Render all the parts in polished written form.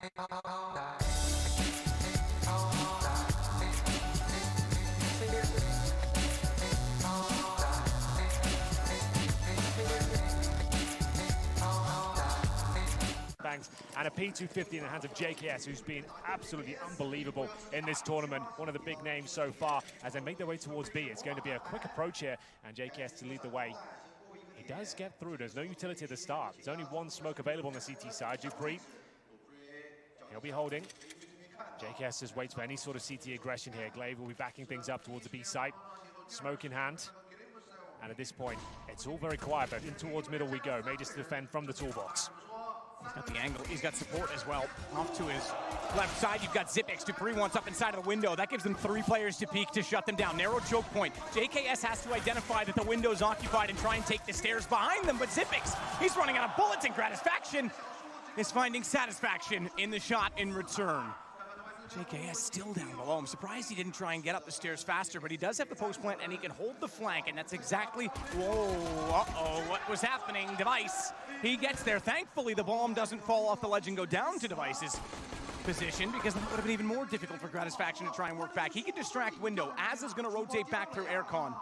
And a P250 in the hands of JKS, who's been absolutely unbelievable in this tournament. One of the big names so far as they make their way towards B. It's going to be a quick approach here, and JKS to lead the way. He does get through. There's no utility at the start. There's only one smoke available on the CT side. Dupree, he'll be holding. JKS just waits for any sort of CT aggression here. Glaive will be backing things up towards the B site. Smoke in hand. And at this point, it's all very quiet, but in towards middle we go. Majors to defend from the toolbox. He's got the angle, he's got support as well. Off to his left side, you've got Zipex. Dupree wants up inside of the window. That gives them 3 players to peek to shut them down. Narrow choke point. JKS has to identify that the window's occupied and try and take the stairs behind them, but Zipex, he's running out of bullets, and Gratisfaction is finding satisfaction in the shot in return. JKS still down below. I'm surprised he didn't try and get up the stairs faster, but he does have the post plant and he can hold the flank, and that's exactly, whoa, uh-oh, what was happening? Device, he gets there. Thankfully, the bomb doesn't fall off the ledge and go down to Device's position, because that would have been even more difficult for Gratisfaction to try and work back. He can distract window. Az is gonna rotate back through aircon.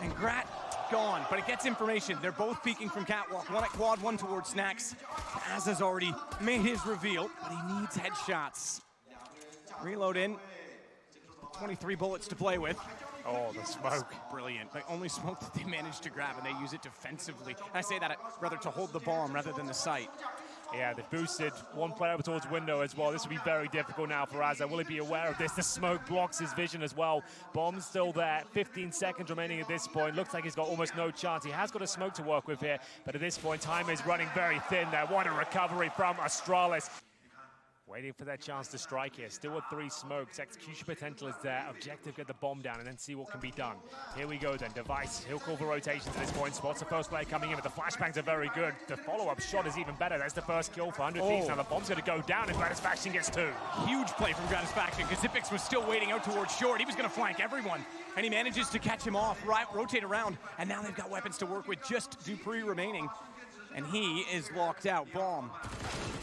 And Grat gone, but it gets information. They're both peeking from catwalk. One at quad, one towards snacks. Az has already made his reveal, but he needs headshots. Reload in, 23 bullets to play with. Oh, the smoke. Brilliant. The only smoke that they managed to grab, and they use it defensively. And I say that rather to hold the bomb rather than the site. Yeah, they've boosted one player over towards window as well. This will be very difficult now for Azza. Will he be aware of this? The smoke blocks his vision as well. Bomb's still there. 15 seconds remaining at this point. Looks like he's got almost no chance. He has got a smoke to work with here, but at this point, time is running very thin there. What a recovery from Astralis. Waiting for that chance to strike here. Still with 3 smokes. Execution potential is there. Objective, get the bomb down and then see what can be done. Here we go then. Device, he'll call for rotations at this point. Spots the first player coming in, but the flashbangs are very good. The follow-up shot is even better. That's the first kill for 100 Thieves. Now the bomb's going to go down and Gratisfaction gets 2. Huge play from Gratisfaction, because Zipex was still waiting out towards short. He was going to flank everyone, and he manages to catch him off, rotate around, and now they've got weapons to work with. Just Dupree remaining, and he is locked out. Bomb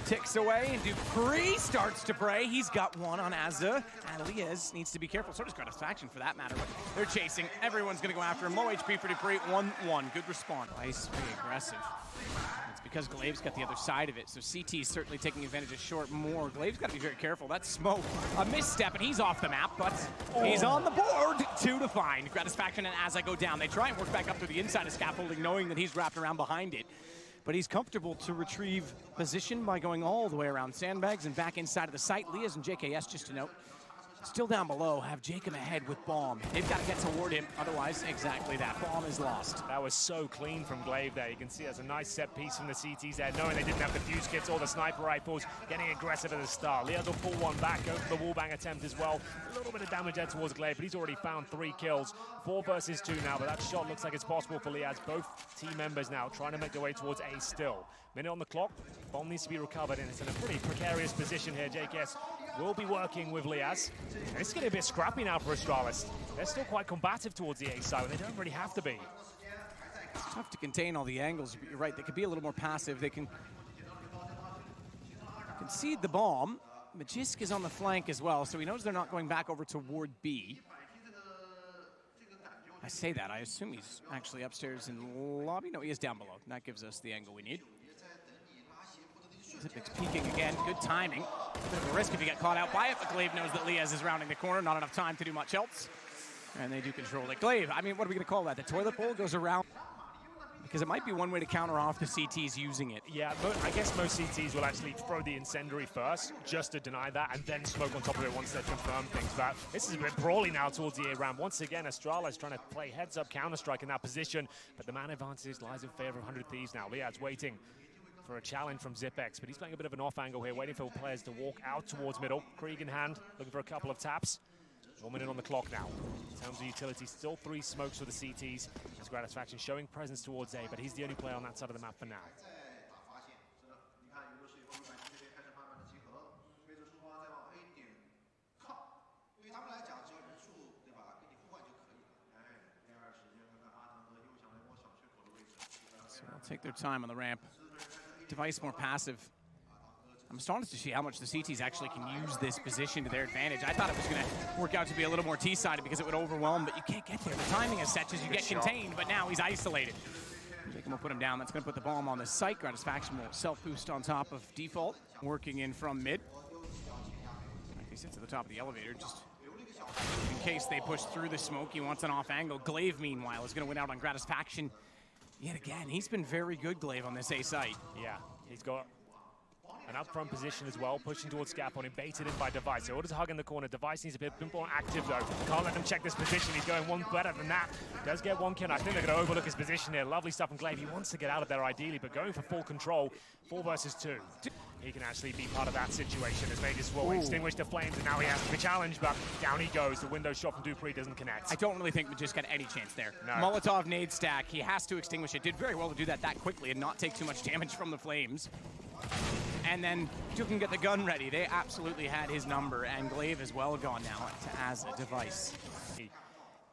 ticks away, and Dupree starts to pray. He's got one on Azza, and Liaz needs to be careful. So does Gratisfaction, for that matter. But they're chasing. Everyone's going to go after him. Low HP for Dupree. 1-1. Good response. Nice, very aggressive. It's because Glaive's got the other side of it, so CT is certainly taking advantage of short more. Glaive's got to be very careful. That's smoke. A misstep, and he's off the map, but he's on the board. 2 to find. Gratisfaction and Azza go down. They try and work back up through the inside of scaffolding, knowing that he's wrapped around behind it. But he's comfortable to retrieve position by going all the way around sandbags and back inside of the site. Liaz and JKS, just to note, still down below, have Jacob ahead with bomb. They've got to get toward him, otherwise, exactly that. Bomb is lost. That was so clean from Glaive there. You can see there's a nice set piece from the CTs there, knowing they didn't have the fuse kits or the sniper rifles, getting aggressive at the start. Liaz will pull one back, go for the wallbang attempt as well. A little bit of damage there towards Glaive, but he's already found 3 kills. 4 versus 2 now, but that shot looks like it's possible for Liaz. Both team members now trying to make their way towards A still. Minute on the clock, bomb needs to be recovered, and it's in a pretty precarious position here. JKS will be working with Liaz. It's going to be a bit scrappy now for Astralis. They're still quite combative towards the A side, and they don't really have to be. It's tough to contain all the angles, but you're right, they could be a little more passive. They can concede the bomb. Magisk is on the flank as well, so he knows they're not going back over toward B. I say that, I assume he's actually upstairs in the lobby. No, he is down below. That gives us the angle we need. Zipex peeking again, good timing. Bit of a risk if you get caught out by it, but Glaive knows that Liaz is rounding the corner, not enough time to do much else. And they do control it. Glaive, I mean, what are we gonna call that? The toilet bowl goes around? Because it might be one way to counter off the CTs using it. Yeah, but I guess most CTs will actually throw the incendiary first, just to deny that, and then smoke on top of it once they've confirmed things. But this is a bit brawly now towards the A ramp. Once again, Astralis trying to play heads-up Counter-Strike in that position, but the man advantage lies in favor of 100 Thieves now. Liaz waiting for a challenge from Zipex, but he's playing a bit of an off angle here, waiting for players to walk out towards middle. Krieg in hand, looking for a couple of taps. 1 minute on the clock now. In terms of utility, still 3 smokes for the CTs. As Gratisfaction showing presence towards A, but he's the only player on that side of the map for now. So they'll take their time on the ramp. Device more passive. I'm astonished to see how much the CTs actually can use this position to their advantage. I thought it was going to work out to be a little more T-sided because it would overwhelm, but you can't get there. The timing is such as you get contained, but now he's isolated. Jacob will put him down. That's going to put the bomb on the site. Gratisfaction will self-boost on top of default, working in from mid. He sits at the top of the elevator, just in case they push through the smoke. He wants an off angle. Glaive, meanwhile, is going to win out on Gratisfaction yet again. He's been very good, Glaive, on this A site. Yeah, he's got an up front position as well, pushing towards scaffolding, baited in by Device. So orders a hug in the corner. Device needs a bit more active though. Can't let him check this position. He's going one better than that. Does get one kill. I think they're going to overlook his position here. Lovely stuff from Glaive. He wants to get out of there ideally, but going for full control, 4 versus 2. He can actually be part of that situation as Vegas will extinguish the flames, and now he has to be challenged, but down he goes. The window shot from Dupree doesn't connect. I don't really think Magist got any chance there. No. Molotov nade stack. He has to extinguish it. Did very well to do that quickly and not take too much damage from the flames. And then Duke can get the gun ready. They absolutely had his number, and Glaive is well gone now to as a Device.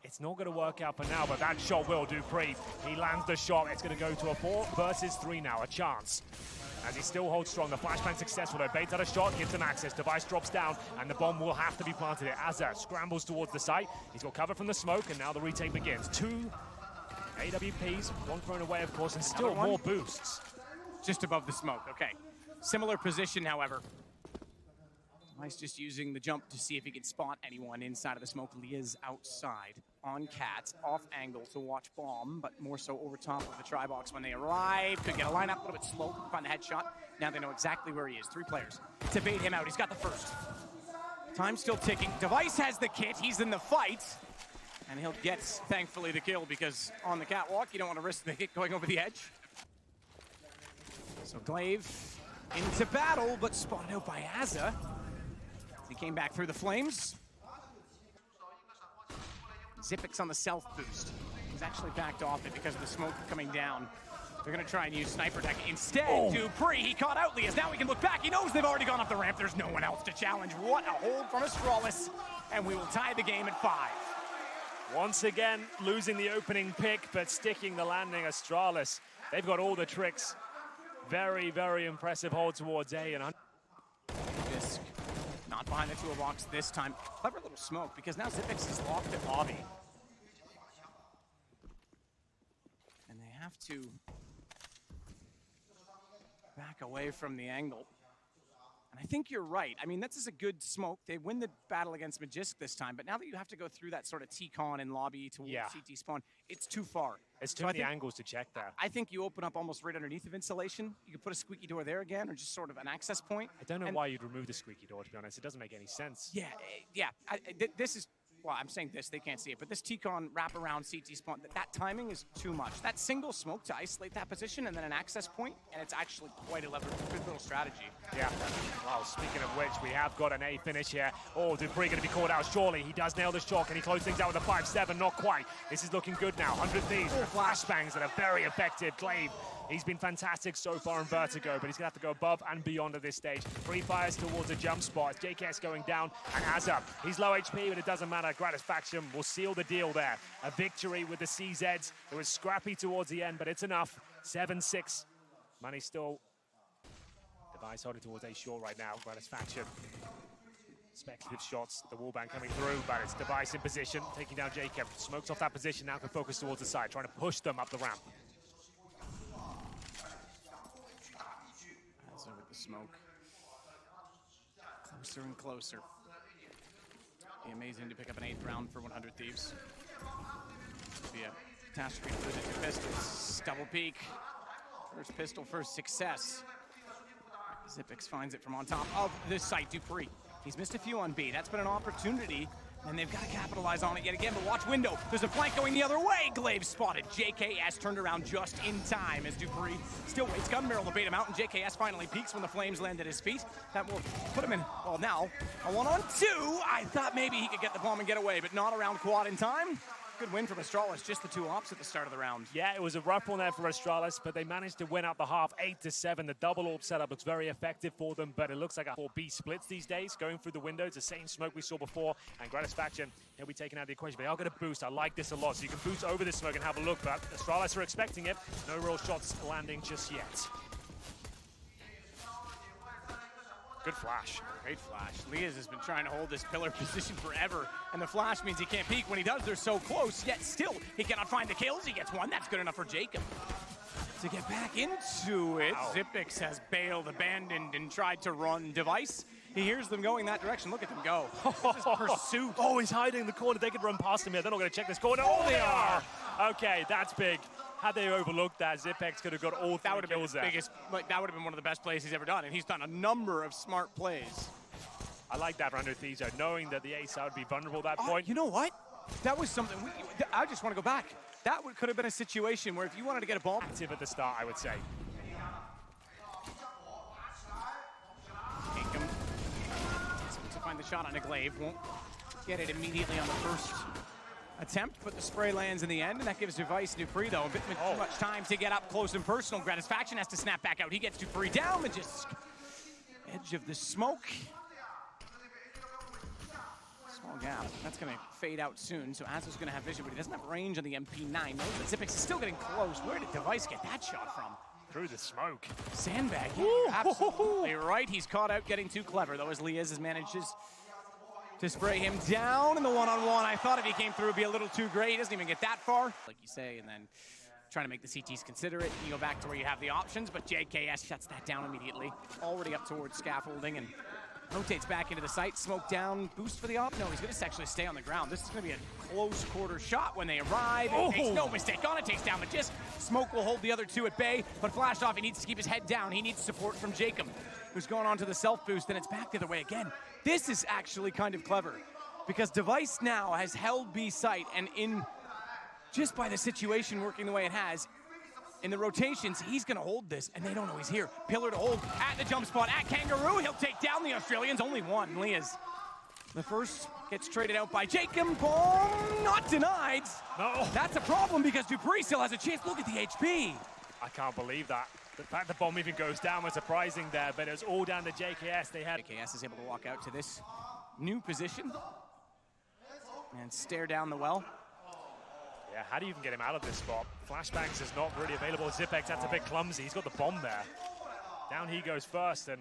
It's not going to work out for now, but that shot will. Dupree, he lands the shot. It's going to go to a 4 versus 3 now, a chance. As he still holds strong, the flashbang successful. Though baits out a shot, gives him access. Device drops down, and the bomb will have to be planted. Azza scrambles towards the site. He's got cover from the smoke, and now the retake begins. 2 AWPs, 1 thrown away, of course, and still more boosts. Just above the smoke, okay. Similar position, however. Device just using the jump to see if he can spot anyone inside of the smoke. Leah's outside on Cats, off angle to watch bomb, but more so over top of the try box when they arrive. Could get a lineup, a little bit slow, find the headshot. Now they know exactly where he is. 3 players to bait him out. He's got the first. Time's still ticking. Device has the kit. He's in the fight. And he'll get, thankfully, the kill because on the catwalk, you don't want to risk the hit going over the edge. So Glaive into battle, but spotted out by Azza. He came back through the flames. Zipix on the self-boost. He's actually backed off it because of the smoke coming down. They're going to try and use sniper tech. Instead, Dupree, he caught out Leas. Now he can look back. He knows they've already gone up the ramp. There's no one else to challenge. What a hold from Astralis. And we will tie the game at 5. Once again, losing the opening pick, but sticking the landing. Astralis, they've got all the tricks. Very, very impressive hold towards A. And Disc not behind the toolbox this time. Clever little smoke because now Zipix is locked at lobby. And they have to back away from the angle. And I think you're right. I mean, that's a good smoke. They win the battle against Magisk this time, but now that you have to go through that sort of T-con and lobby towards CT spawn, it's too far. It's too many angles to check there. I think you open up almost right underneath of insulation. You could put a squeaky door there again, or just sort of an access point. I don't know why you'd remove the squeaky door, to be honest. It doesn't make any sense. Yeah. This is, well, I'm saying this, they can't see it, but this T-con wraparound CT spawn, that timing is too much. That single smoke to isolate that position and then an access point, and it's actually quite a good little strategy. Yeah. Well, speaking of which, we have got an A finish here. Oh, Dupree going to be called out surely. He does nail the shot. Can he close things out with a 5-7? Not quite. This is looking good now. 100 Thieves. Flashbangs that are very effective. Glaive, he's been fantastic so far in Vertigo, but he's going to have to go above and beyond at this stage. Free fires towards a jump spot. JKS going down, and Azza, he's low HP, but it doesn't matter. Gratisfaction will seal the deal there. A victory with the CZs. It was scrappy towards the end, but it's enough. 7-6. Money still. Device holding towards A short right now. Gratisfaction. Speculative shots, the wallbang coming through, but it's Device in position, taking down Jacob. Smokes off that position, now can focus towards the side, trying to push them up the ramp. Azza with the smoke. Closer and closer. Be amazing to pick up an 8th round for 100 Thieves. Be a catastrophe to lose it to pistols. Double peek. First pistol, first success. Zipix finds it from on top of this site. Dupree. He's missed a few on B. That's been an opportunity, and they've got to capitalize on it yet again. But watch window. There's a flank going the other way. Glaive spotted. JKS turned around just in time as Dupree still waits. Gun barrel to bait him out, and JKS finally peeks when the flames land at his feet. That will put him in, well, now, a 1-on-2. I thought maybe he could get the bomb and get away, but not around quad in time. Good win from Astralis, just the 2 ops at the start of the round. Yeah, it was a rough one there for Astralis, but they managed to win out the half 8-7. The double orb setup looks very effective for them, but it looks like a 4B splits these days, going through the window. It's the same smoke we saw before, and Gratisfaction, he'll be taken out of the equation, but they are going to boost. I like this a lot, so you can boost over this smoke and have a look, but Astralis are expecting it. No real shots landing just yet. Good flash. Great flash. Liaz has been trying to hold this pillar position forever, and the flash means he can't peek. When he does, they're so close, yet still he cannot find the kills. He gets one. That's good enough for Jacob to get back into it. Wow. Zipix has bailed, abandoned, and tried to run. Device, he hears them going that direction. Look at them go. This is pursuit. Oh, he's hiding in the corner. They could run past him here. They're not going to check this corner. Oh, they are. Okay, that's big. Had they overlooked that, Zipex could have got all three kills there. That would have been one of the best plays he's ever done, and he's done a number of smart plays. I like that for Thieves, knowing that the ace would be vulnerable at that point. You know what? That was something. I just want to go back. That could have been a situation where if you wanted to get a ball. Active at the start, I would say. Jacob to find the shot on a glaive. Won't get it immediately on the first attempt, but the spray lands in the end, and that gives Device Dupree, though, a bit too much time to get up close and personal. Gratisfaction has to snap back out. He gets Dupree down, and just edge of the smoke. Small gap. That's going to fade out soon, so Azo's going to have vision, but he doesn't have range on the MP9. Knows that Zipix is still getting close. Where did Device get that shot from? Through the smoke. Sandbag. Absolutely right. He's caught out getting too clever, though, as Liaz manages to spray him down in the one-on-one. I thought if he came through, it'd be a little too great. He doesn't even get that far, like you say, and then trying to make the CTs consider it. You go back to where you have the options, but JKS shuts that down immediately. Already up towards scaffolding and rotates back into the site. Smoke down, boost for the op. No, he's going to actually stay on the ground. This is going to be a close quarter shot when they arrive. He makes no mistake on it, takes down the disc. Smoke will hold the other two at bay, but flashed off. He needs to keep his head down. He needs support from Jacob, who's going on to the self-boost, and it's back the other way again. This is actually kind of clever, because Device now has held B site, and just by the situation working the way it has, in the rotations, he's going to hold this, and they don't know he's here. Pillar to hold at the jump spot at Kangaroo. He'll take down the Australians. Only one. Liaz. The first gets traded out by Jacob. Bomb not denied. No. That's a problem because Dupree still has a chance. Look at the HP. I can't believe that. The fact the bomb even goes down was surprising there, but it was all down to JKS. JKS is able to walk out to this new position and stare down the well. Yeah, how do you even get him out of this spot? Flashbangs is not really available. Zipex, that's a bit clumsy. He's got the bomb there. Down he goes first, and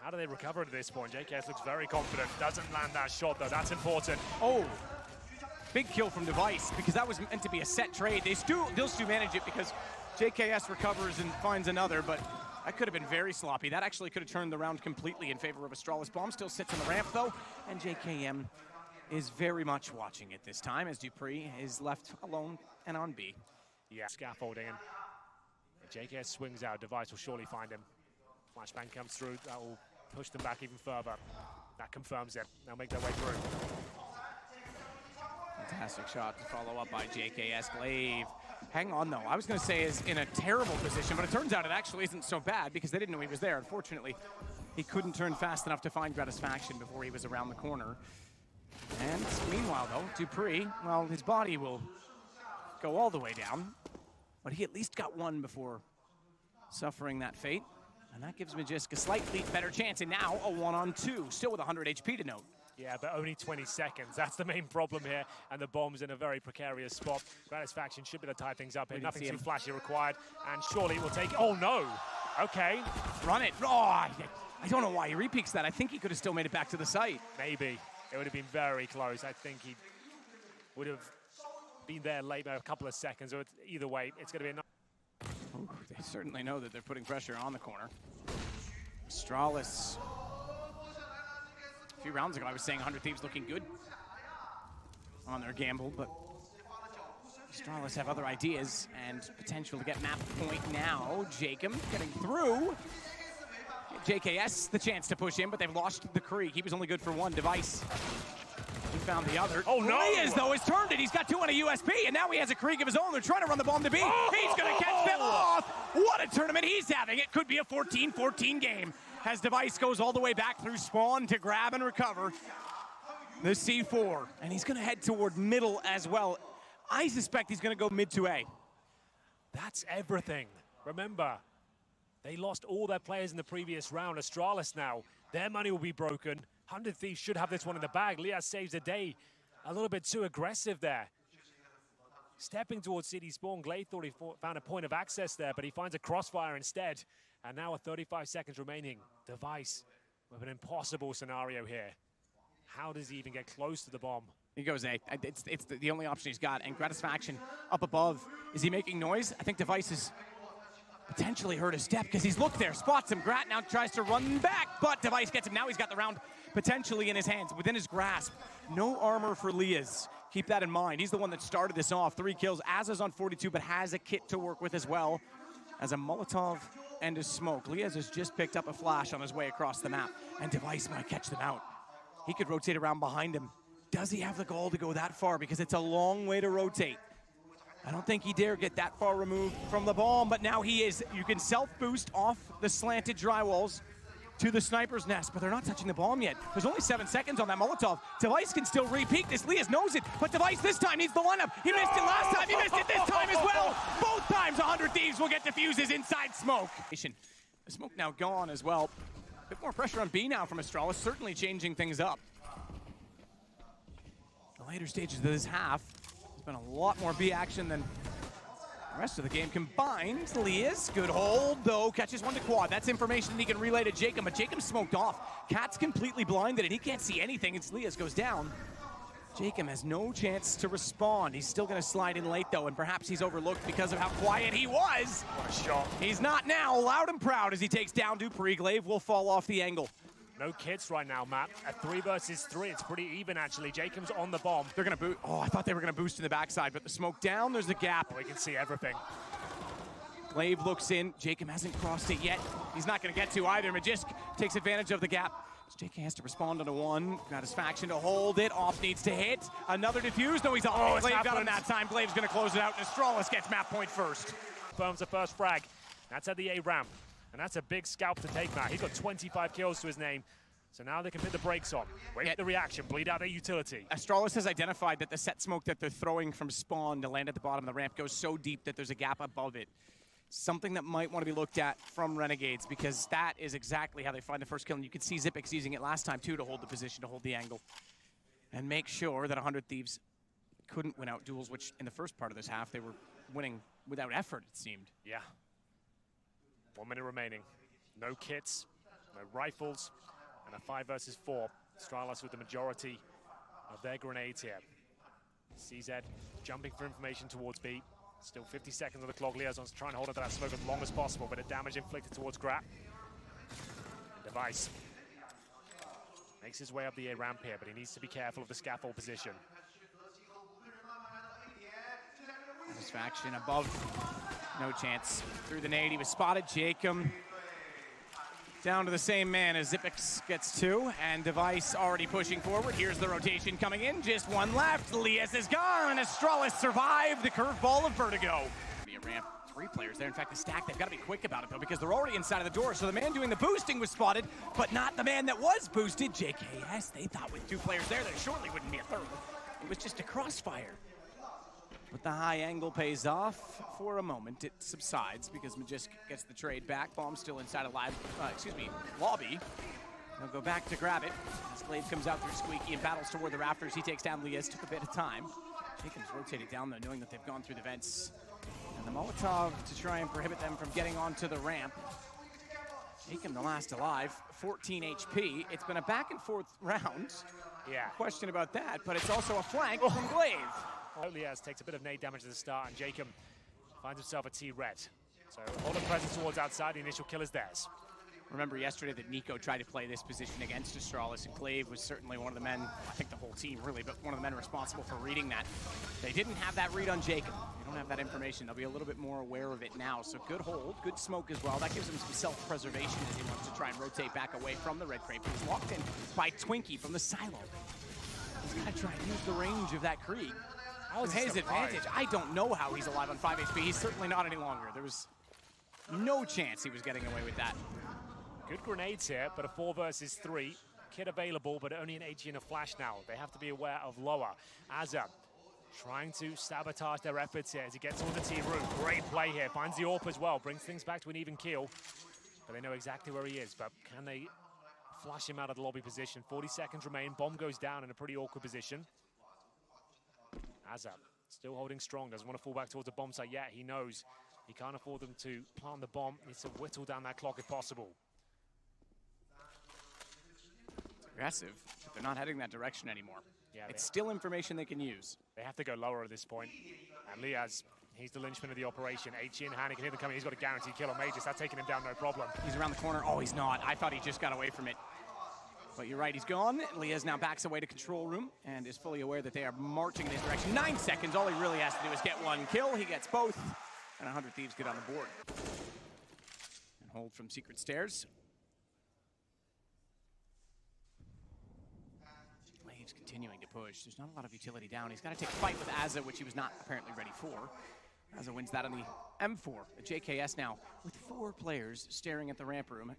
how do they recover at this point? JKS looks very confident. Doesn't land that shot, though. That's important. Oh, big kill from Device, because that was meant to be a set trade. They'll still manage it because JKS recovers and finds another, but that could have been very sloppy. That actually could have turned the round completely in favor of Astralis. Bomb still sits on the ramp, though, and JKM is very much watching it this time as Dupree is left alone and on B. Yeah, scaffolding, and JKS swings out. Device will surely find him. Flashbang comes through. That will push them back even further. That confirms it. They'll make their way through. Fantastic shot to follow up by JKS. Glaive. Hang on, though. I was going to say is in a terrible position, but it turns out it actually isn't so bad because they didn't know he was there. Unfortunately, he couldn't turn fast enough to find Gratisfaction before he was around the corner. And meanwhile, though, Dupree, well, his body will go all the way down, but he at least got one before suffering that fate. And that gives Magisk a slightly better chance, and now a 1-on-2, still with 100 HP to note. Yeah, but only 20 seconds. That's the main problem here, and the bomb's in a very precarious spot. Gratisfaction should be able to tie things up here. Nothing too flashy required, and surely it will take... Oh, no! Okay. Run it. Oh, I don't know why he repeaks that. I think he could have still made it back to the site. Maybe. It would have been very close. I think he would have been there late by a couple of seconds. Or either way, it's going to be enough. Ooh, they certainly know that they're putting pressure on the corner. Astralis. A few rounds ago, I was saying 100 Thieves looking good on their gamble, but Astralis have other ideas and potential to get map point now. Jacob getting through. JKS the chance to push in, but they've lost the creek. He was only good for one. Device. He found the other. Oh, no! Liaz, though, has turned it. He's got two on a USP, and now he has a creek of his own. They're trying to run the bomb to B. Oh! He's going to catch them off. What a tournament he's having. It could be a 14-14 game as Device goes all the way back through spawn to grab and recover the C4. And he's going to head toward middle as well. I suspect he's going to go mid to A. That's everything. Remember, they lost all their players in the previous round. Astralis now, their money will be broken. 100 Thieves should have this one in the bag. Liaz saves the day. A little bit too aggressive there. Stepping towards CD spawn, Glade thought he found a point of access there, but he finds a crossfire instead. And now with 35 seconds remaining, Device with an impossible scenario here. How does he even get close to the bomb? He goes A. It's the only option he's got. And Gratisfaction up above. Is he making noise? I think Device has potentially heard his step because he's looked there, spots him. Grat now tries to run back, but Device gets him. Now he's got the round potentially in his hands, within his grasp. No armor for Liaz. Keep that in mind. He's the one that started this off. 3 kills. Aza's on 42, but has a kit to work with as well as a Molotov and a smoke. Liaz has just picked up a flash on his way across the map, and Device might catch them out. He could rotate around behind him. Does he have the goal to go that far? Because it's a long way to rotate. I don't think he dare get that far removed from the bomb, but now he is. You can self-boost off the slanted drywalls to the sniper's nest, but they're not touching the bomb yet. There's only 7 seconds on that Molotov. Device can still re-peek this. Liaz knows it, but Device this time needs the lineup. He missed it last time, he missed it this time as well. Both times 100 Thieves will get defuses inside smoke. The smoke now gone as well. A bit more pressure on B now from Astralis, certainly changing things up. The later stages of this half, there's been a lot more B action than the rest of the game combined. Liaz, good hold though, catches one to quad. That's information that he can relay to Jacob, but Jacob smoked off. Cat's completely blinded and he can't see anything as Liaz goes down. Jacob has no chance to respond. He's still gonna slide in late though, and perhaps he's overlooked because of how quiet he was. What a shot. He's not now, loud and proud as he takes down Dupree. Glaive will fall off the angle. No kits right now, Matt. At 3 versus 3, it's pretty even actually. Jacob's on the bomb. They're gonna boot. Oh, I thought they were gonna boost to the backside, but the smoke down, there's a gap. Oh, we can see everything. Glaive looks in. Jacob hasn't crossed it yet. He's not gonna get to either. Magisk takes advantage of the gap. JK has to respond on a 1. Gratisfaction to hold it. Off needs to hit. Another defuse. No, he's off. Oh, Glaive got him that time. Glaive's gonna close it out, and Astralis gets map point first. Firms the first frag. That's at the A ramp. And that's a big scalp to take, Matt. He's got 25 kills to his name. So now they can put the brakes on. Wait for the reaction, bleed out their utility. Astralis has identified that the set smoke that they're throwing from spawn to land at the bottom of the ramp goes so deep that there's a gap above it. Something that might want to be looked at from Renegades, because that is exactly how they find the first kill. And you could see Zipix using it last time too to hold the position, to hold the angle. And make sure that 100 Thieves couldn't win out duels, which in the first part of this half, they were winning without effort, it seemed. Yeah. 1 minute remaining. No kits, no rifles, and a 5 versus 4. Astralis with the majority of their grenades here. CZ jumping for information towards B. Still 50 seconds on the clock. Liaison's trying to hold onto that smoke as long as possible, but a damage inflicted towards Grat. And Device makes his way up the A ramp here, but he needs to be careful of the scaffold position. Satisfaction above, no chance. Through the nade, he was spotted. Jacob down to the same man as Zipix gets 2, and Device already pushing forward. Here's the rotation coming in, just 1 left. Liaz is gone. Astralis survived the curveball of Vertigo. Be a ramp, 3 players there. In fact, the stack, they've got to be quick about it though, because they're already inside of the door. So the man doing the boosting was spotted, but not the man that was boosted. JKS, they thought with 2 players there surely wouldn't be a third. It was just a crossfire. But the high angle pays off for a moment. It subsides because Magisk gets the trade back. Bomb still inside of lobby. They'll go back to grab it. As Glaive comes out through Squeaky and battles toward the rafters. He takes down Liaz. Took a bit of time. Jacob's rotated down though, knowing that they've gone through the vents. And the Molotov to try and prohibit them from getting onto the ramp. Jacob the last alive, 14 HP. It's been a back and forth round. Yeah. No question about that, but it's also a flank from Glaive. Liaz takes a bit of nade damage at the start, and Jacob finds himself a T-red. So all the presence towards outside, the initial kill is theirs. Remember yesterday that Nico tried to play this position against Astralis, and Glaive was certainly one of the men, I think the whole team really, but one of the men responsible for reading that. They didn't have that read on Jacob. They don't have that information. They'll be a little bit more aware of it now. So good hold, good smoke as well. That gives him some self-preservation as he wants to try and rotate back away from the red crate. He's locked in by Twinkie from the silo. He's got to try and use the range of that Krieg. That was his advantage. I don't know how he's alive on 5 HP. He's certainly not any longer. There was no chance he was getting away with that. Good grenades here, but a 4 versus 3. Kit available, but only an HE and a flash now. They have to be aware of lower. Azza trying to sabotage their efforts here as he gets on the T room. Great play here. Finds the AWP as well. Brings things back to an even kill. But they know exactly where he is. But can they flash him out of the lobby position? 40 seconds remain. Bomb goes down in a pretty awkward position. Azza still holding strong, doesn't want to fall back towards the bomb site yet. He knows he can't afford them to plant the bomb. Needs to whittle down that clock if possible. aggressive, but they're not heading that direction anymore. Yeah, it's still information they can use. They have to go lower at this point. And Liaz, he's the linchpin of the operation. HE in hand, he can hear them coming. He's got a guaranteed kill on Majors. That's taking him down, no problem. He's around the corner. Oh, he's not. I thought he just got away from it. But you're right, he's gone. Liaz now backs away to control room and is fully aware that they are marching in his direction. 9 seconds. All he really has to do is get 1 kill. He gets both. And 100 Thieves get on the board. And hold from Secret Stairs. Waves continuing to push. There's not a lot of utility down. He's got to take a fight with Azza, which he was not apparently ready for. Azza wins that on the M4. The JKS now with 4 players staring at the ramp room.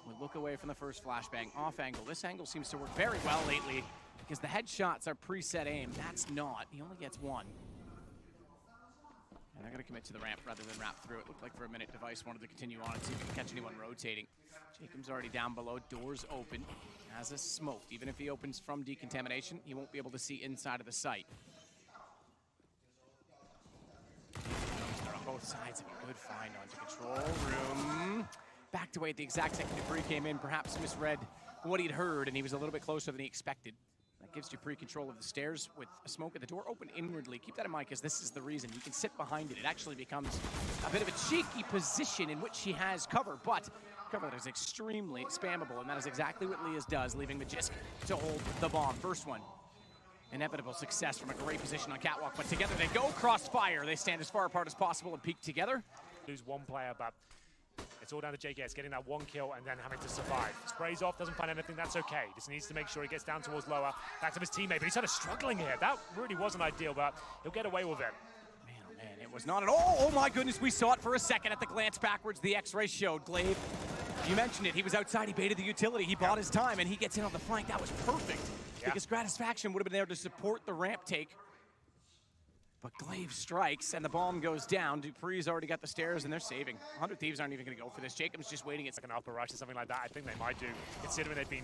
We look away from the first flashbang, off angle. This angle seems to work very well lately because the headshots are preset aim. That's not. He only gets 1. And they're going to commit to the ramp rather than wrap through. It looked like for a minute Device wanted to continue on and see if he can catch anyone rotating. Jacob's already down below, doors open. Has a smoked. Even if he opens from decontamination, he won't be able to see inside of the site. They're on both sides of a good find onto control room. Backed away at the exact second Dupree came in, perhaps misread what he'd heard, and he was a little bit closer than he expected. That gives Dupree control of the stairs with a smoke at the door open inwardly. Keep that in mind, because this is the reason. You can sit behind it. It actually becomes a bit of a cheeky position in which he has cover, but cover that is extremely spammable, and that is exactly what Liaz does, leaving Magisk to hold the bomb. First one. Inevitable success from a great position on Catwalk, but together they go crossfire. They stand as far apart as possible and peek together. Lose 1 player, but it's all down to JKS getting that 1 kill and then having to survive. Sprays off, doesn't find anything, that's okay. Just needs to make sure he gets down towards lower, back to his teammate, but he's kind of struggling here. That really wasn't ideal, but he'll get away with it. Man, oh man, it was not at all. Oh my goodness, we saw it for a second at the glance backwards. The X-ray showed. Glaive, you mentioned it, he was outside, he baited the utility, he bought his time, and he gets in on the flank. That was perfect. Because Gratisfaction would have been there to support the ramp take. But Glaive strikes, and the bomb goes down. Dupree's already got the stairs, and they're saving. 100 Thieves aren't even going to go for this. Jacob's just waiting. It's like an upper rush or something like that. I think they might do, considering they've been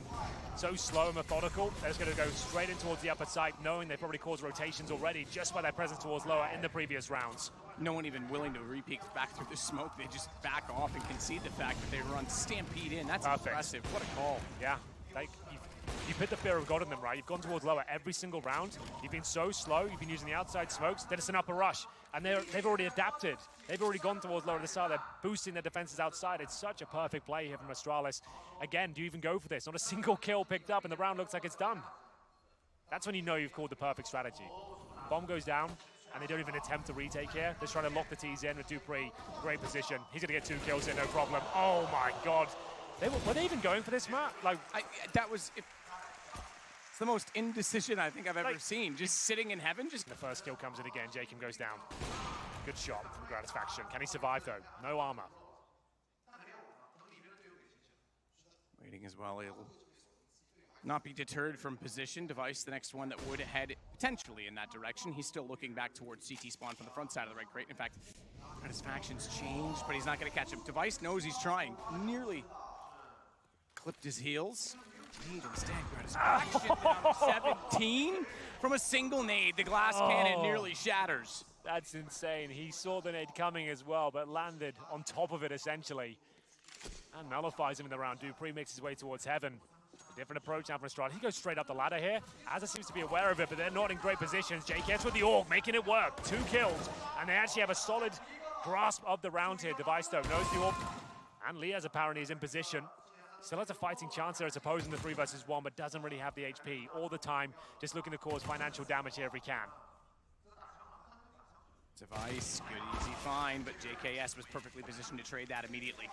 so slow and methodical. They're just going to go straight in towards the upper side, knowing they probably caused rotations already just by their presence towards lower in the previous rounds. No one even willing to re-peek back through the smoke. They just back off and concede the fact that they run Stampede in. That's impressive. What a call. Yeah. Like, you've hit the fear of God in them, right? You've gone towards lower every single round. You've been so slow. You've been using the outside smokes. Then it's an upper rush. And they've already adapted. They've already gone towards lower to the side. They're boosting their defenses outside. It's such a perfect play here from Astralis. Again, do you even go for this? Not a single kill picked up, and the round looks like it's done. That's when you know you've called the perfect strategy. Bomb goes down, and they don't even attempt to retake here. They're trying to lock the T's in with Dupree. Great position. He's going to get 2 kills in, no problem. Oh, my God. Were they even going for this, Matt? Like, it's the most indecision I think I've ever seen. Just sitting in heaven. Just the first kill comes in again. Jacob goes down. Good shot from Gratisfaction. Can he survive, though? No armor. Waiting as well. He'll not be deterred from position. Device, the next one that would head potentially in that direction. He's still looking back towards CT spawn from the front side of the red crate. In fact, Gratisfaction's changed, but he's not going to catch him. Device knows he's trying. Nearly clipped his heels. Need instead, Gratisfaction down 17 from a single nade. The glass cannon nearly shatters. That's insane. He saw the nade coming as well, but landed on top of it essentially. And nullifies him in the round. Dupree makes his way towards heaven. A different approach now from Astralis. He goes straight up the ladder here. Azza seems to be aware of it, but they're not in great positions. JKS with the AUG, making it work. 2 kills, and they actually have a solid grasp of the round here. Device, though, knows the AUG. And Liaz apparently is in position. Still has a fighting chance there as opposed in the 3 versus 1, but doesn't really have the HP all the time. Just looking to cause financial damage here if he can. Device, good easy find, but JKS was perfectly positioned to trade that immediately.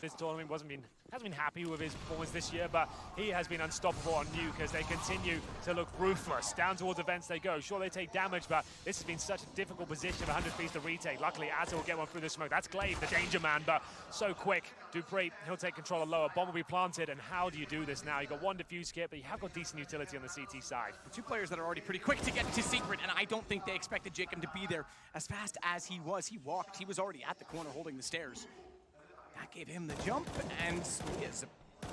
This tournament hasn't been happy with his performance this year, but he has been unstoppable on Nuke as they continue to look ruthless. Down towards events they go. Sure, they take damage, but this has been such a difficult position for 100 Thieves to retake. Luckily, Azza will get one through the smoke. That's Glaive, the danger man, but so quick. Dupree, he'll take control of lower. Bomb will be planted, and how do you do this now? You've got 1 defuse kit, but you have got decent utility on the CT side. 2 players that are already pretty quick to get to Secret, and I don't think they expected Jacob to be there as fast as he was. He walked. He was already at the corner holding the stairs. That gave him the jump, and he is a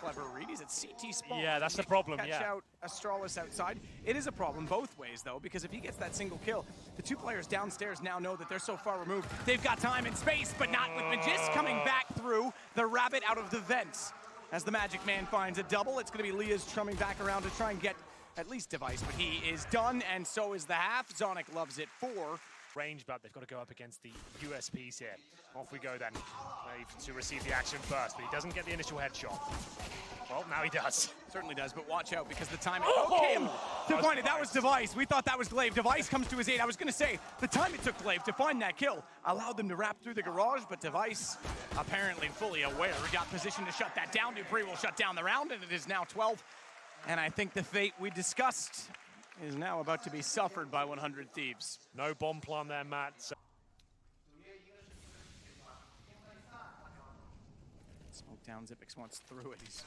clever read. He's at CT spawn. Yeah, that's the problem, Catch out Astralis outside. It is a problem both ways, though, because if he gets that single kill, the 2 players downstairs now know that they're so far removed. They've got time and space, but not with Magisk coming back through the rabbit out of the vents. as the Magic Man finds a double. It's going to be Leah's trumming back around to try and get at least Device, but he is done, and so is the half. Zonic loves it. 4. Range, but they've got to go up against the USPs here. Off we go then. Glaive to receive the action first, but he doesn't get the initial headshot. Well, now he does. Certainly does, but watch out because the timing. Okay, to find it, that was Device. We thought that was Glaive. Device comes to his aid. I was going to say, the time it took Glaive to find that kill allowed them to wrap through the garage, but Device, apparently fully aware, got positioned to shut that down. Dupree will shut down the round, and it is now 12. And I think the fate we discussed is now about to be suffered by 100 Thieves. No bomb plan there, Matt. Smoke down, Zipix wants through it. He's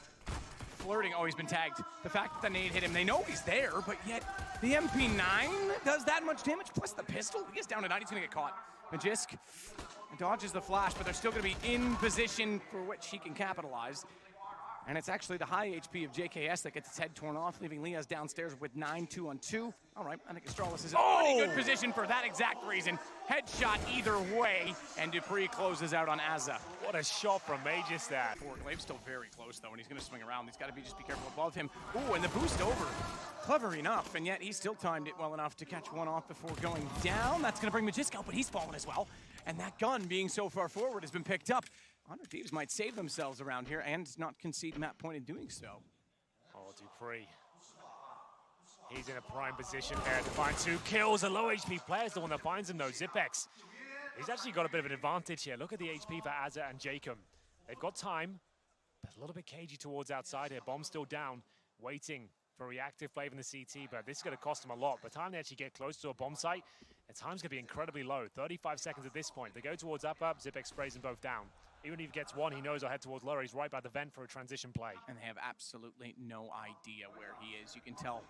flirting. Oh, he's been tagged. The fact that the nade hit him, they know he's there, but yet the MP9 does that much damage, plus the pistol. He gets down to 9, he's gonna get caught. Magisk dodges the flash, but they're still gonna be in position for which he can capitalize. And it's actually the high HP of JKS that gets its head torn off, leaving Leah's downstairs with 9, 2-on-2. All right, I think Astralis is in a pretty good position for that exact reason. Headshot either way, and Dupree closes out on Azza. What a shot from Magus there. Glaive's still very close, though, and he's going to swing around. He's got to just be careful above him. Ooh, and the boost over. Clever enough, and yet he still timed it well enough to catch one off before going down. That's going to bring Magisk out, but he's fallen as well. And that gun, being so far forward, has been picked up. 100 Thieves might save themselves around here and not concede map point in doing so. Oh, Dupree. He's in a prime position there to find 2 kills. A low HP player is the one that finds him, though. Zipex. He's actually got a bit of an advantage here. Look at the HP for Azza and Jacob. They've got time, but a little bit cagey towards outside here. Bomb's still down, waiting for a reactive play from the CT, but this is going to cost them a lot. By the time they actually get close to a bomb site, the time's going to be incredibly low. 35 seconds at this point. They go towards up, Zipex sprays them both down. Even if he gets one, he knows I'll head towards lower. He's right by the vent for a transition play. And they have absolutely no idea where he is. You can tell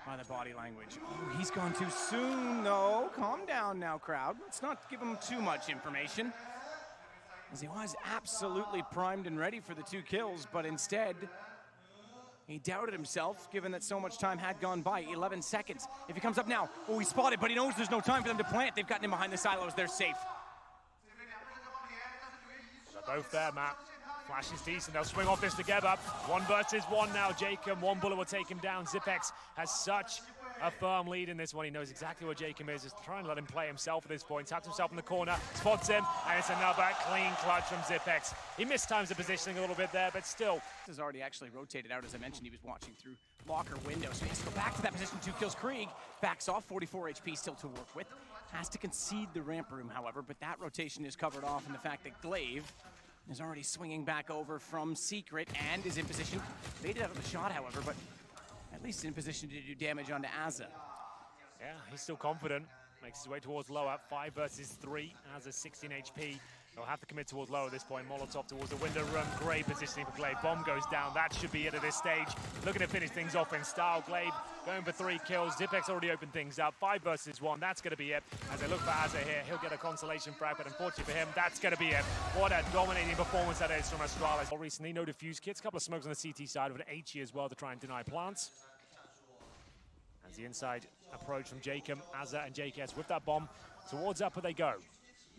by the body language. Oh, he's gone too soon, though. Calm down now, crowd. Let's not give him too much information, as he was absolutely primed and ready for the 2 kills, but instead, he doubted himself, given that so much time had gone by. 11 seconds. If he comes up now, oh, he's spotted, but he knows there's no time for them to plant. They've gotten him behind the silos. They're safe. Both there, Matt. Flash is decent. They'll swing off this together. 1 versus 1 now. Jacob, 1 bullet will take him down. Zipex has such a firm lead in this one. He knows exactly where Jacob is. Just trying to let him play himself at this point. Taps himself in the corner, spots him, and it's another clean clutch from Zipex. He mistimes the positioning a little bit there, but still. This has already actually rotated out. As I mentioned, he was watching through locker window, so he has to go back to that position. 2 kills. Krieg backs off, 44 HP still to work with. Has to concede the ramp room, however, but that rotation is covered off in the fact that Glaive is already swinging back over from Secret and is in position. Baited out of the shot, however, but at least in position to do damage onto Azza. Yeah, he's still confident. Makes his way towards lower. 5 versus 3. Azza 16 HP. They'll have to commit towards lower at this point. Molotov towards the window room. Great positioning for Glaive. Bomb goes down. That should be it at this stage. Looking to finish things off in style. Glaive going for 3 kills. Zipex already opened things up. 5 versus 1. That's going to be it. As they look for Azza here, he'll get a consolation frag, but unfortunately for him, that's going to be it. What a dominating performance that is from Astralis. Recently, no defuse kits. A couple of smokes on the CT side with an HE as well to try and deny plants. As the inside approach from Jacob, Azza and JKS with that bomb. Towards upper they go.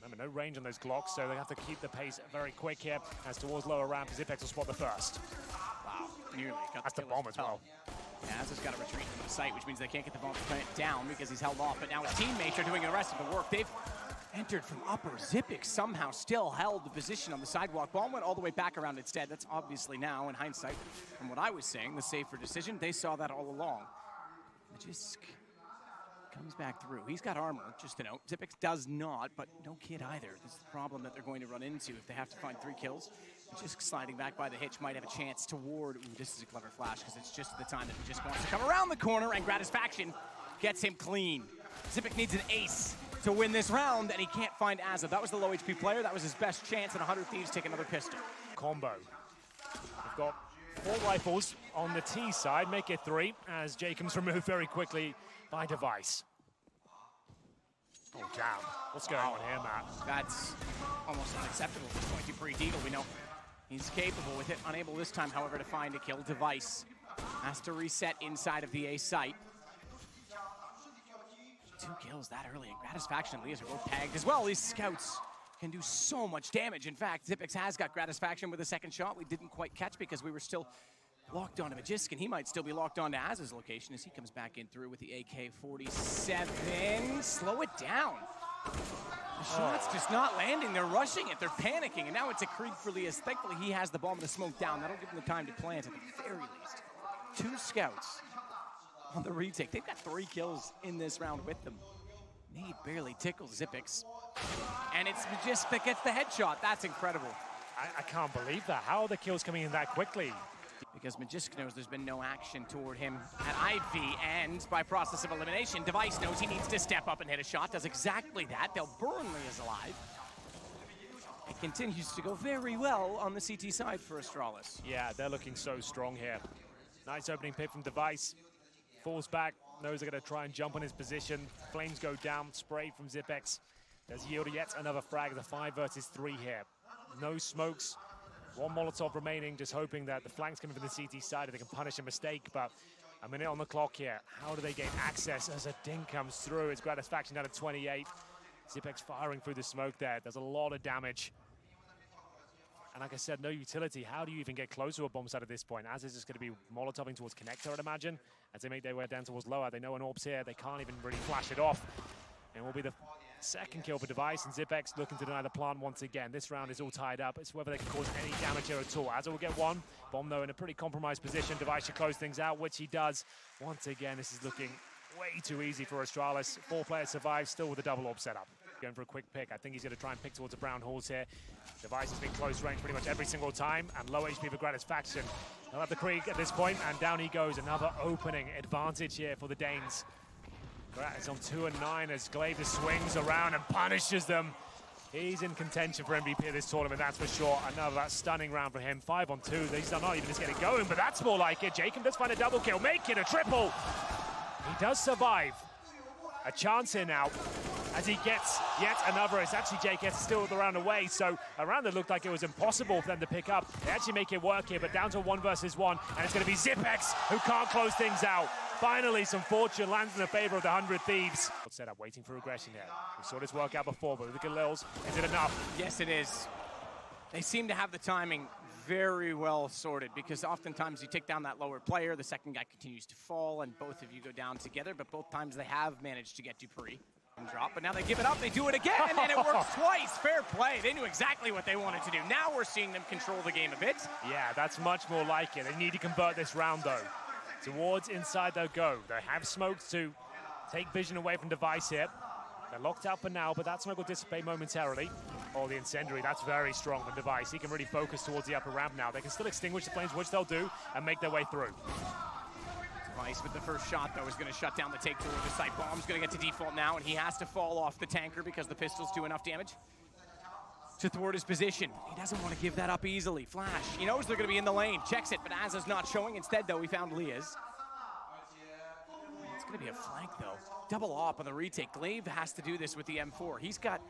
Remember, no range on those Glocks, so they have to keep the pace very quick here. As towards lower ramp, Zipex will spot the first. Wow, nearly got That's the bomb as well. Yeah, Azza's got to retreat from the site, which means they can't get the bomb down because he's held off. But now his teammates are doing the rest of the work. They've entered from upper. Zipex somehow still held the position on the sidewalk. Bomb went all the way back around instead. That's obviously now, in hindsight, from what I was saying, the safer decision. They saw that all along. Magisk comes back through. He's got armor, just to note. Zipex does not, but no kid either. This is the problem that they're going to run into if they have to find 3 kills. Magisk sliding back by the hitch might have a chance toward. Ooh, this is a clever flash because it's just the time that Magisk wants to come around the corner, and Gratisfaction gets him clean. Zipex needs an ace to win this round, and he can't find Azza. That was the low HP player. That was his best chance, and 100 Thieves take another pistol. Combo. We've got 4 rifles on the T side, make it 3, as Jacob's removed very quickly by Device. Oh, damn. What's going on here, Matt? That's almost unacceptable at this point. Dupree Deagle, we know he's capable with it. Unable this time, however, to find a kill. Device has to reset inside of the A site. 2 kills that early, and Gratisfaction and Leah's are both tagged as well. These scouts can do so much damage. In fact, Zipix has got Gratisfaction with a second shot we didn't quite catch because we were still locked onto Magisk, and he might still be locked onto Az's location as he comes back in through with the AK-47. Slow it down. The shot's just not landing. They're rushing it. They're panicking, and now it's a Krieg for Lias. Thankfully, he has the bomb and the smoke down. That'll give him the time to plant at the very least. 2 scouts on the retake. They've got 3 kills in this round with them. Nade barely tickles Zipix. And it's Magisk that gets the headshot. That's incredible. I can't believe that. How are the kills coming in that quickly? Because Magisk knows there's been no action toward him at IV, and by process of elimination, Device knows he needs to step up and hit a shot. Does exactly that. They'll burn Lias alive. It continues to go very well on the CT side for Astralis. Yeah, they're looking so strong here. Nice opening pick from Device. Falls back, knows they're going to try and jump on his position. Flames go down, spray from Zipix. There's yielded yet another frag. The 5 versus 3 here. No smokes. 1 Molotov remaining, just hoping that the flank's coming from the CT side and they can punish a mistake, but a minute on the clock here. How do they gain access as a ding comes through? It's Gratisfaction down to 28. Zipix firing through the smoke there. There's a lot of damage. And like I said, no utility. How do you even get close to a bomb site at this point? As is just going to be Molotoving towards Connector, I'd imagine. As they make their way down towards lower, they know an orb's here. They can't even really flash it off. And will be the second kill for Device, and Zipix looking to deny the plant once again. This round is all tied up. It's whether they can cause any damage here at all. Azza will get 1. Bomb, though, in a pretty compromised position. Device should close things out, which he does. Once again, this is looking way too easy for Astralis. 4 players survive, still with a double orb setup. Going for a quick pick. I think he's going to try and pick towards the brown halls here. Device has been close range pretty much every single time, and low HP for Gratisfaction. They'll have the Krieg at this point, and down he goes. Another opening advantage here for the Danes. Gratis on 2 and 9 as Glaive swings around and punishes them. He's in contention for MVP of this tournament, that's for sure. Another stunning round for him. 5 on 2. He's not even just getting going, but that's more like it. Jacob does find a double kill, make it a triple. He does survive. A chance here now as he gets yet another. It's actually JKS still the round away, so a round that looked like it was impossible for them to pick up. They actually make it work here, but down to 1 versus 1, and it's going to be Zipix who can't close things out. Finally, some fortune lands in the favor of the 100 Thieves. Set up, waiting for aggression here. We saw this work out before, but look at Lils. Is it enough? Yes, it is. They seem to have the timing very well sorted, because oftentimes you take down that lower player, the second guy continues to fall, and both of you go down together, but both times they have managed to get Dupree and drop, but now they give it up, they do it again, and it works twice. Fair play. They knew exactly what they wanted to do. Now we're seeing them control the game a bit. Yeah, that's much more like it. They need to convert this round, though. Towards inside they'll go. They have smokes to take vision away from Device here. They're locked out for now, but that smoke will dissipate momentarily. Oh, the incendiary, that's very strong from Device. He can really focus towards the upper ramp now. They can still extinguish the flames, which they'll do, and make their way through. Device with the first shot, though, is going to shut down the take toward the site. Bomb's going to get to default now, and he has to fall off the tanker because the pistols do enough damage to thwart his position. He doesn't want to give that up easily. Flash, he knows they're going to be in the lane. Checks it, but Azza's not showing. Instead, though, he found Lias. It's going to be a flank, though. Double op on the retake. Glaive has to do this with the M4. He's got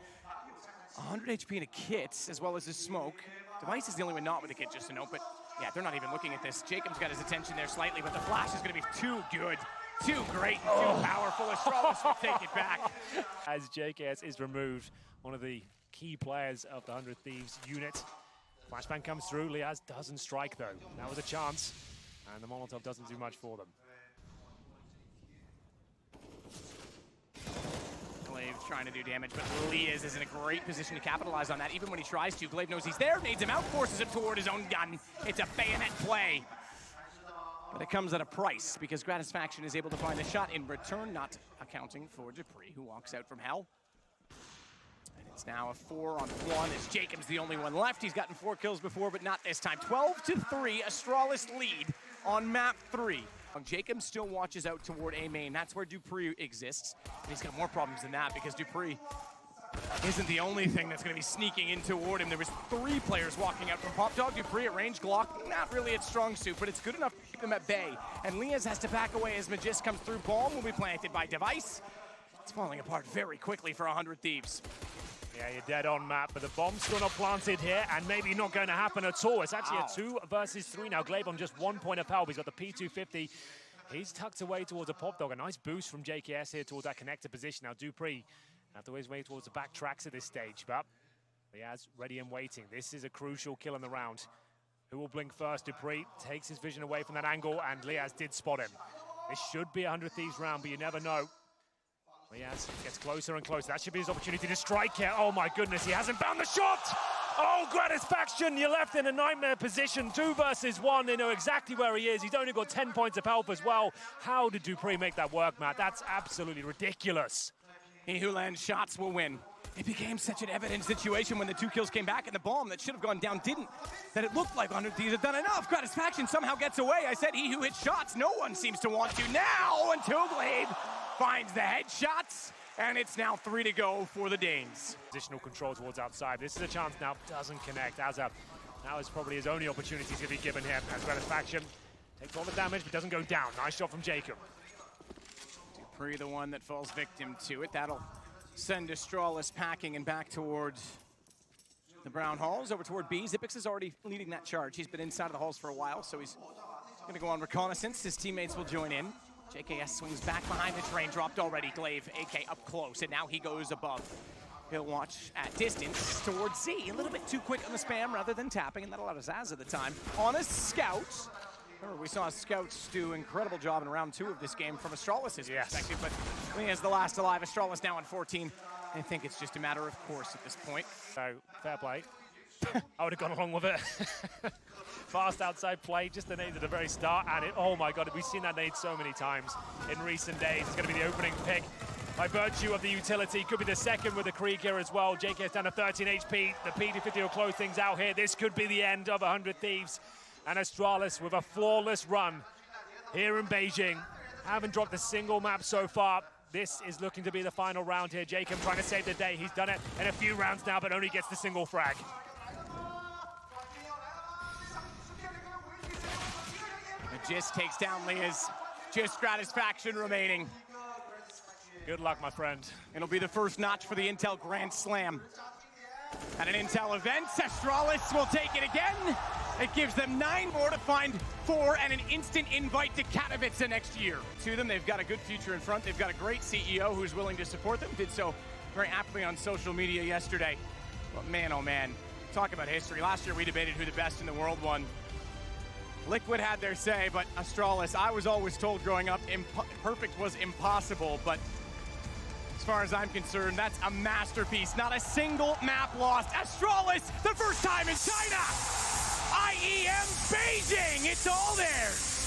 100 HP in a kit, as well as his smoke. Device is the only one not with a kit, just to note, but yeah, they're not even looking at this. Jacob's got his attention there slightly, but the flash is going to be too good, too great, and too powerful. Astralis will take it back. As JKS is removed, one of the key players of the 100 Thieves unit. Flashbang comes through. Liaz doesn't strike, though. That was a chance, and the Molotov doesn't do much for them. Glaive trying to do damage, but Liaz is in a great position to capitalize on that. Even when he tries to, Glaive knows he's there, nades him out, forces him toward his own gun. It's a bayonet play. But it comes at a price, because Gratisfaction is able to find the shot in return, not accounting for Dupree, who walks out from hell. And it's now a 4-on-1, as Jacob's the only one left. He's gotten 4 kills before, but not this time. 12-3, Astralis lead on map 3. Jacob still watches out toward A main. That's where Dupree exists. And he's got more problems than that, because Dupree isn't the only thing that's going to be sneaking in toward him. There was 3 players walking out from Pop Dog. Dupree at range, Glock, not really its strong suit, but it's good enough to keep him at bay. And Liaz has to back away as Magisk comes through. Bomb will be planted by Device. It's falling apart very quickly for 100 Thieves. Yeah, you're dead on, Matt, but the bomb's still not planted here, and maybe not going to happen at all. It's actually a 2 versus 3 now. Glaive on just 1 point of help. He's got the P250. He's tucked away towards a Pop Dog. A nice boost from JKS here towards that connector position. Now Dupree have to his way towards the back tracks at this stage, but Liaz ready and waiting. This is a crucial kill in the round. Who will blink first? Dupree takes his vision away from that angle, and Liaz did spot him. This should be a 100 Thieves round, but you never know. Liaz gets closer and closer. That should be his opportunity to strike here. Oh my goodness, he hasn't found the shot! Oh, Gratisfaction, you're left in a nightmare position. 2 versus 1, they know exactly where he is. He's only got 10 points of health as well. How did Dupree make that work, Matt? That's absolutely ridiculous. He who lands shots will win. It became such an evident situation when the 2 kills came back and the bomb that should have gone down didn't. That it looked like 100 Thieves had done enough. Gratisfaction somehow gets away. I said he who hits shots, no one seems to want to now until Glaive finds the headshots. And it's now 3 to go for the Danes. Positional control towards outside. This is a chance now, doesn't connect. Now is probably his only opportunity to be given him. As Gratisfaction takes all the damage but doesn't go down. Nice shot from Jacob. Dupree the one that falls victim to it. That'll send Astralis packing and back towards the brown halls, over toward B. Zipix is already leading that charge. He's been inside of the halls for a while, so he's gonna go on reconnaissance. His teammates will join in. JKS swings back behind the train, dropped already. Glaive, AK up close, and now he goes above. He'll watch at distance towards Z. A little bit too quick on the spam rather than tapping, and that allowed Zaz at the time. On a scout. Remember, we saw scouts do an incredible job in round 2 of this game from Astralis' perspective, but when he has the last alive, Astralis now on 14. I think it's just a matter of course at this point. So, fair play. I would have gone along with it. Fast outside play, just the nade at the very start, and oh my god, we've seen that nade so many times in recent days. It's going to be the opening pick by virtue of the utility. Could be the second with the Krieg here as well. JK's down to 13 HP. The PD50 will close things out here. This could be the end of 100 Thieves. And Astralis with a flawless run here in Beijing. Haven't dropped a single map so far. This is looking to be the final round here. Jacob trying to save the day. He's done it in a few rounds now, but only gets the single frag. Just takes down Liaz. Just Gratisfaction remaining. Good luck, my friend. It'll be the first notch for the Intel Grand Slam. At an Intel event, Astralis will take it again. It gives them 9 more to find 4 and an instant invite to Katowice next year. To them, they've got a good future in front. They've got a great CEO who's willing to support them. Did so very aptly on social media yesterday. But man, oh man, talk about history. Last year we debated who the best in the world won. Liquid had their say, but Astralis, I was always told growing up, perfect was impossible, but as far as I'm concerned, that's a masterpiece. Not a single map lost. Astralis, the first time in China! IEM Beijing, it's all theirs!